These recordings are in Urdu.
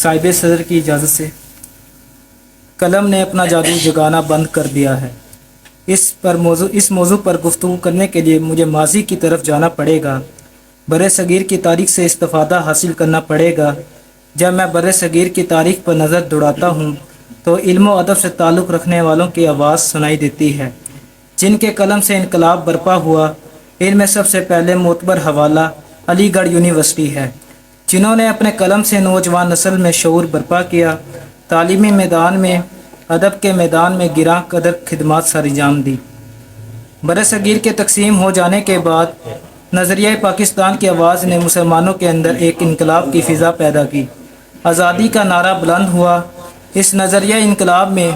صاحب صدر کی اجازت سے قلم نے اپنا جادو جگانا بند کر دیا ہے۔ اس موضوع پر گفتگو کرنے کے لیے مجھے ماضی کی طرف جانا پڑے گا، بر صغیر کی تاریخ سے استفادہ حاصل کرنا پڑے گا۔ جب میں بر صغیر کی تاریخ پر نظر دوڑاتا ہوں تو علم و ادب سے تعلق رکھنے والوں کی آواز سنائی دیتی ہے، جن کے قلم سے انقلاب برپا ہوا۔ ان میں سب سے پہلے معتبر حوالہ علی گڑھ یونیورسٹی ہے، جنہوں نے اپنے قلم سے نوجوان نسل میں شعور برپا کیا، تعلیمی میدان میں، ادب کے میدان میں گراں قدر خدمات سر انجام دی۔ بر صغیر کے تقسیم ہو جانے کے بعد نظریہ پاکستان کی آواز نے مسلمانوں کے اندر ایک انقلاب کی فضا پیدا کی، آزادی کا نعرہ بلند ہوا۔ اس نظریہ انقلاب میں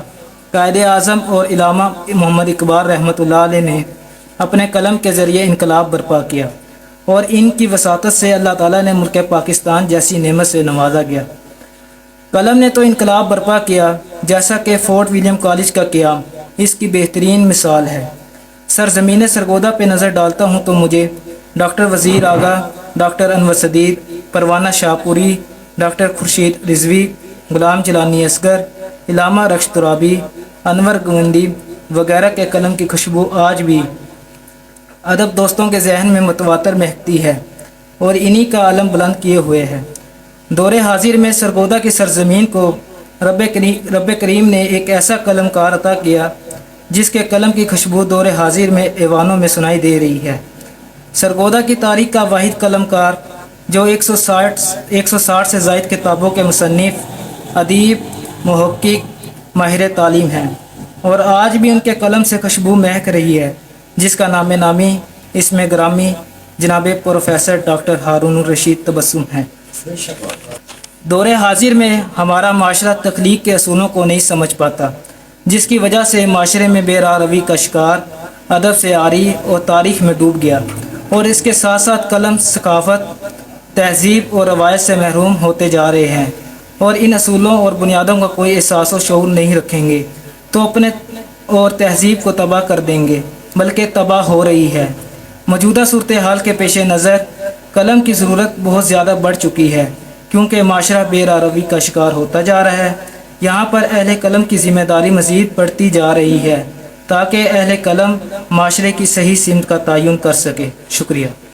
قائد اعظم اور علامہ محمد اقبال رحمۃ اللہ علیہ نے اپنے قلم کے ذریعے انقلاب برپا کیا، اور ان کی وساطت سے اللہ تعالیٰ نے ملک پاکستان جیسی نعمت سے نوازا گیا۔ قلم نے تو انقلاب برپا کیا، جیسا کہ فورٹ ولیم کالج کا قیام اس کی بہترین مثال ہے۔ سرزمین سرگودا پہ نظر ڈالتا ہوں تو مجھے ڈاکٹر وزیر آغا، ڈاکٹر انور صدیق، پروانہ شاہ پوری، ڈاکٹر خورشید رضوی، غلام جیلانی اصغر، علامہ رخش ترابی، انور گوندی وغیرہ کے قلم کی خوشبو آج بھی ادب دوستوں کے ذہن میں متواتر مہکتی ہے اور انہی کا علم بلند کیے ہوئے ہے۔ دور حاضر میں سرگودا کی سرزمین کو رب کریم نے ایک ایسا قلم کار عطا کیا جس کے قلم کی خوشبو دور حاضر میں ایوانوں میں سنائی دے رہی ہے۔ سرگودا کی تاریخ کا واحد قلم کار، جو 160 سے زائد کتابوں کے مصنف، ادیب، محقق، ماہر تعلیم ہیں، اور آج بھی ان کے قلم سے خوشبو مہک رہی ہے، جس کا نام نامی اسم گرامی جناب پروفیسر ڈاکٹر ہارون الرشید تبسم ہے۔ دور حاضر میں ہمارا معاشرہ تخلیق کے اصولوں کو نہیں سمجھ پاتا، جس کی وجہ سے معاشرے میں بے راہ روی کا شکار، ادب سے عاری اور تاریخ میں ڈوب گیا، اور اس کے ساتھ ساتھ قلم، ثقافت، تہذیب اور روایت سے محروم ہوتے جا رہے ہیں، اور ان اصولوں اور بنیادوں کا کوئی احساس و شعور نہیں رکھیں گے تو اپنے اور تہذیب کو تباہ کر دیں گے، بلکہ تباہ ہو رہی ہے۔ موجودہ صورتحال کے پیش نظر قلم کی ضرورت بہت زیادہ بڑھ چکی ہے، کیونکہ معاشرہ بے راہ روی کا شکار ہوتا جا رہا ہے۔ یہاں پر اہل قلم کی ذمہ داری مزید بڑھتی جا رہی ہے، تاکہ اہل قلم معاشرے کی صحیح سمت کا تعین کر سکے۔ شکریہ۔